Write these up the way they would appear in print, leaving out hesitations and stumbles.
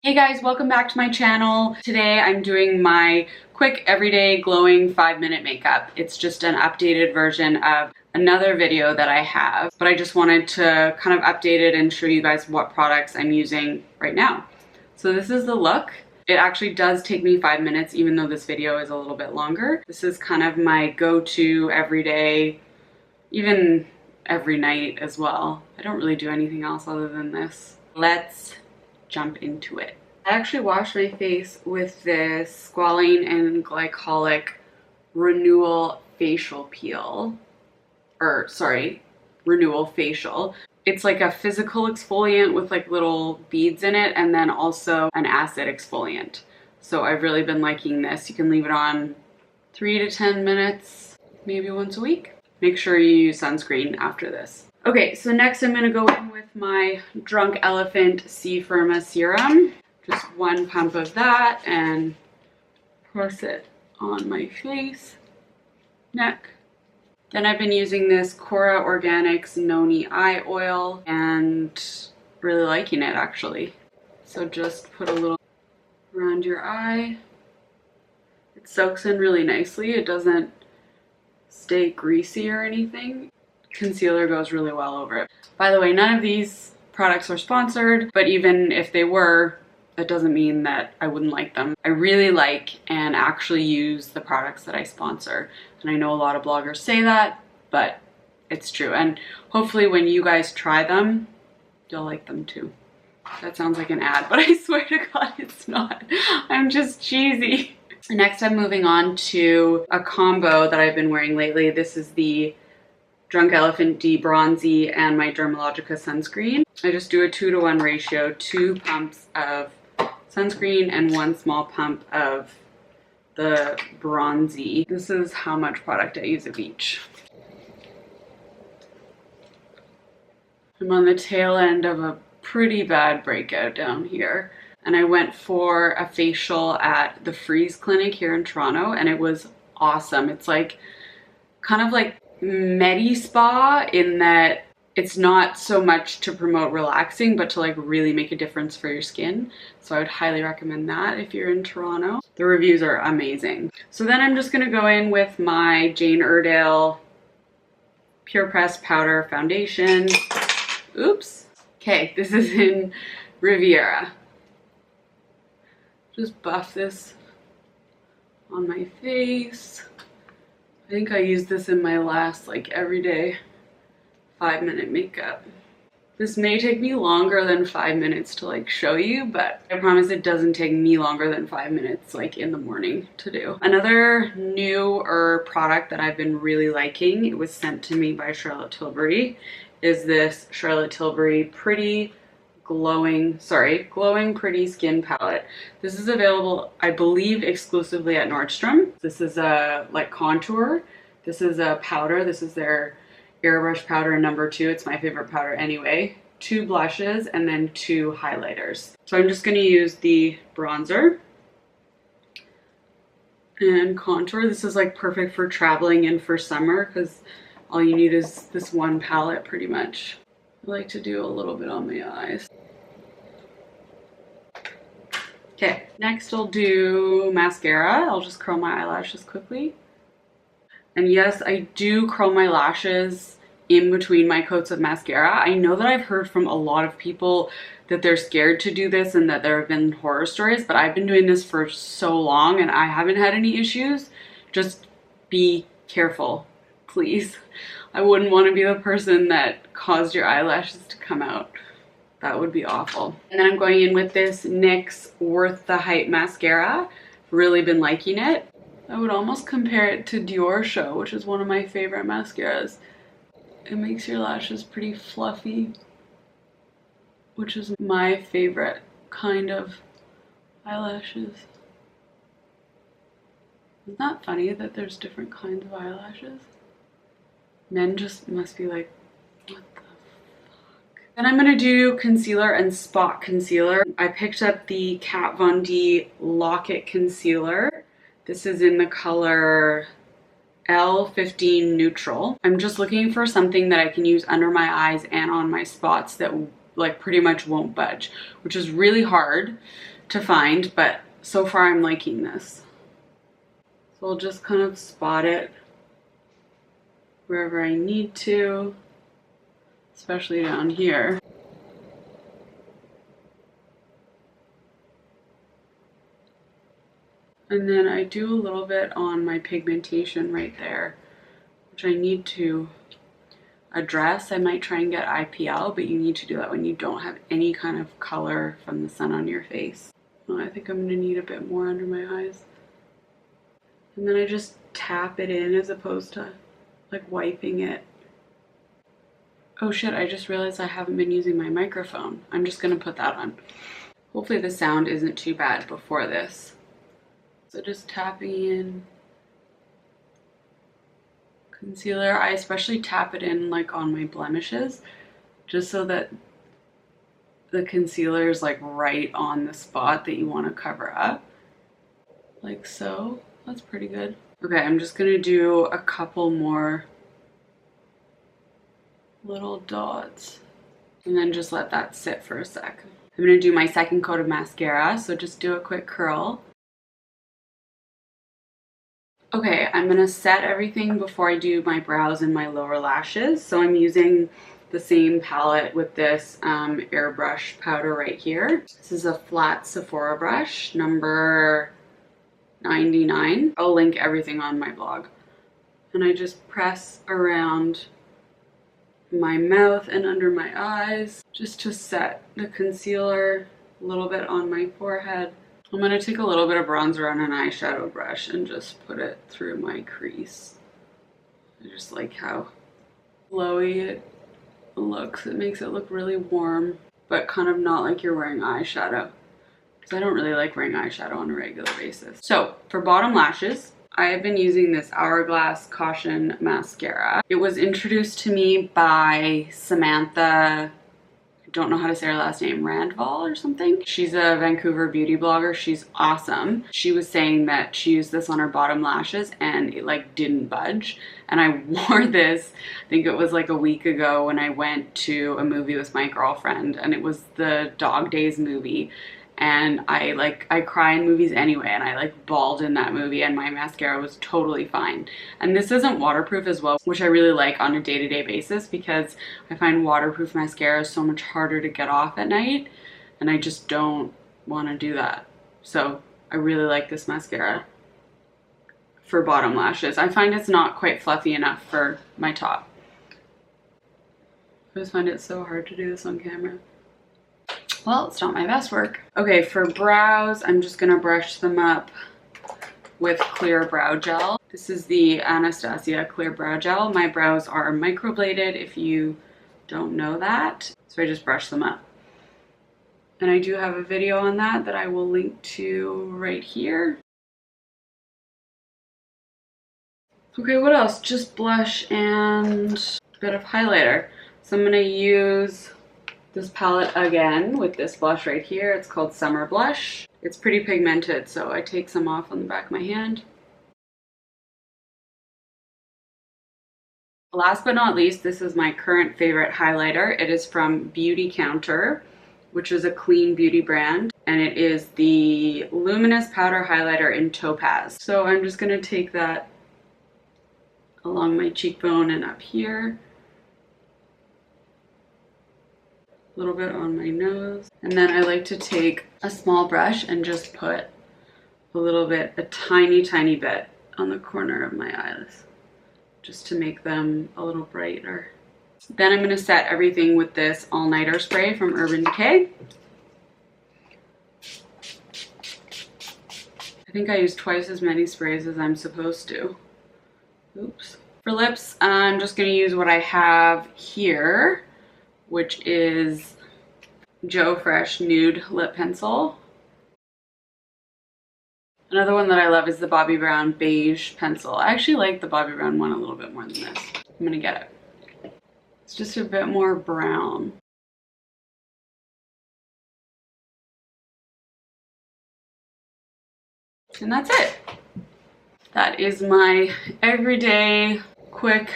Hey guys, welcome back to my channel. Today I'm doing my quick everyday glowing 5-minute makeup. It's just an updated version of another video that I have, but I just wanted to kind of update it and show you guys what products I'm using right now. So this is the look. It actually does take me 5 minutes even though this video is a little bit longer. This is kind of my go-to everyday, even every night as well. I don't really do anything else other than this. Let's jump into it. I actually washed my face with this squalane and glycolic renewal facial peel, renewal facial. It's like a physical exfoliant with like little beads in it and then also an acid exfoliant. So I've really been liking this. You can leave it on 3 to 10 minutes, maybe once a week. Make sure you use sunscreen after this. Okay, so next I'm gonna go in with my Drunk Elephant C Firma serum. Just 1 pump of that and press it on my face, neck. Then I've been using this Cora Organics Noni Eye Oil and really liking it actually. So just put a little around your eye. It soaks in really nicely. It doesn't stay greasy or anything. Concealer goes really well over it. By the way, none of these products are sponsored, but even if they were, that doesn't mean that I wouldn't like them. I really like and actually use the products that I sponsor. And I know a lot of bloggers say that, but it's true. And hopefully when you guys try them, you'll like them too. That sounds like an ad, but I swear to God, it's not. I'm just cheesy. Next, I'm moving on to a combo that I've been wearing lately. This is the Drunk Elephant D-Bronzy and my Dermalogica sunscreen. I just do a 2-to-1 ratio, 2 pumps of sunscreen and 1 small pump of the bronzy. This is how much product I use of each. I'm on the tail end of a pretty bad breakout down here, and I went for a facial at the Freeze Clinic here in Toronto, and it was awesome. It's like kind of like Medi Spa in that it's not so much to promote relaxing, but to like really make a difference for your skin. So I would highly recommend that if you're in Toronto. The reviews are amazing. So then I'm just gonna go in with my Jane Iredale Pure Press Powder Foundation. Oops. Okay, this is in Riviera. Just buff this on my face. I think I used this in my last like everyday 5-minute makeup. This may take me longer than 5 minutes to like show you, but I promise it doesn't take me longer than 5 minutes like in the morning to do. Another newer product that I've been really liking, it was sent to me by Charlotte Tilbury, is this Charlotte Tilbury Glowing Pretty Skin Palette. This is available, I believe, exclusively at Nordstrom. This is a like contour. This is a powder. This is their airbrush powder number 2. It's my favorite powder anyway. 2 blushes and then 2 highlighters. So I'm just going to use the bronzer and contour. This is like perfect for traveling and for summer because all you need is this one palette pretty much. I like to do a little bit on my eyes. Okay, next I'll do mascara. I'll just curl my eyelashes quickly. And yes, I do curl my lashes in between my coats of mascara. I know that I've heard from a lot of people that they're scared to do this and that there have been horror stories, but I've been doing this for so long and I haven't had any issues. Just be careful, please. I wouldn't want to be the person that caused your eyelashes to come out. That would be awful. And then I'm going in with this NYX Worth the Hype mascara. Really been liking it. I would almost compare it to Dior Show, which is one of my favorite mascaras. It makes your lashes pretty fluffy, which is my favorite kind of eyelashes. Isn't that funny that there's different kinds of eyelashes? Men just must be like, what the fuck? Then I'm gonna do concealer and spot concealer. I picked up the Kat Von D Lock-It Concealer. This is in the color L15 Neutral. I'm just looking for something that I can use under my eyes and on my spots that like pretty much won't budge, which is really hard to find, but so far I'm liking this. So I'll just kind of spot it wherever I need to, especially down here. And then I do a little bit on my pigmentation right there, which I need to address. I might try and get IPL, but you need to do that when you don't have any kind of color from the sun on your face. Well, I think I'm gonna need a bit more under my eyes. And then I just tap it in as opposed to like wiping it. Oh shit, I just realized I haven't been using my microphone. I'm just gonna put that on. Hopefully the sound isn't too bad before this. So just tapping in concealer. I especially tap it in like on my blemishes, just so that the concealer is like right on the spot that you want to cover up. Like so. That's pretty good. Okay, I'm just gonna do a couple more little dots and then just let that sit for a sec. I'm gonna do my second coat of mascara, so just do a quick curl. Okay, I'm gonna set everything before I do my brows and my lower lashes. So I'm using the same palette with this airbrush powder right here. This is a flat Sephora brush, number 99. I'll link everything on my blog. And I just press around my mouth and under my eyes just to set the concealer a little bit on my forehead. I'm going to take a little bit of bronzer on an eyeshadow brush and just put it through my crease. I just like how glowy it looks. It makes it look really warm, but kind of not like you're wearing eyeshadow. I don't really like wearing eyeshadow on a regular basis. So for bottom lashes, I have been using this Hourglass Caution Mascara. It was introduced to me by Samantha, I don't know how to say her last name, Randval or something. She's a Vancouver beauty blogger. She's awesome. She was saying that she used this on her bottom lashes and it like didn't budge. And I wore this, I think it was like a week ago when I went to a movie with my girlfriend, and it was the Dog Days movie. And I cry in movies anyway, and I like bawled in that movie, and my mascara was totally fine. And this isn't waterproof as well, which I really like on a day-to-day basis, because I find waterproof mascara so much harder to get off at night, and I just don't want to do that. So I really like this mascara for bottom lashes. I find it's not quite fluffy enough for my top. I just find it so hard to do this on camera. Well, it's not my best work. Okay, for brows, I'm just gonna brush them up with clear brow gel. This is the Anastasia clear brow gel. My brows are microbladed, if you don't know that. So I just brush them up. And I do have a video on that I will link to right here. Okay, what else? Just blush and a bit of highlighter. So I'm gonna use this palette again with this blush right here. It's called Summer Blush. It's pretty pigmented, so I take some off on the back of my hand. Last but not least, this is my current favorite highlighter. It is from Beauty Counter, which is a clean beauty brand, and it is the Luminous Powder Highlighter in Topaz. So I'm just gonna take that along my cheekbone and up here. A little bit on my nose, and then I like to take a small brush and just put a little bit, a tiny bit on the corner of my eyes, just to make them a little brighter. Then I'm going to set everything with this all-nighter spray from Urban Decay. I think I use twice as many sprays as I'm supposed to. Oops. For lips, I'm just going to use what I have here, which is Joe Fresh Nude Lip Pencil. Another one that I love is the Bobbi Brown Beige Pencil. I actually like the Bobbi Brown one a little bit more than this. I'm gonna get it. It's just a bit more brown. And that's it. That is my everyday quick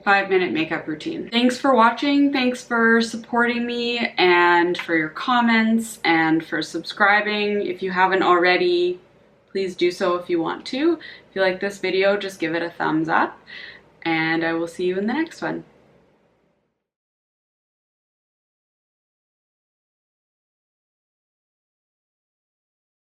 5-minute makeup routine. Thanks for watching, thanks for supporting me, and for your comments, and for subscribing. If you haven't already, please do so if you want to. If you like this video, just give it a thumbs up, and I will see you in the next one.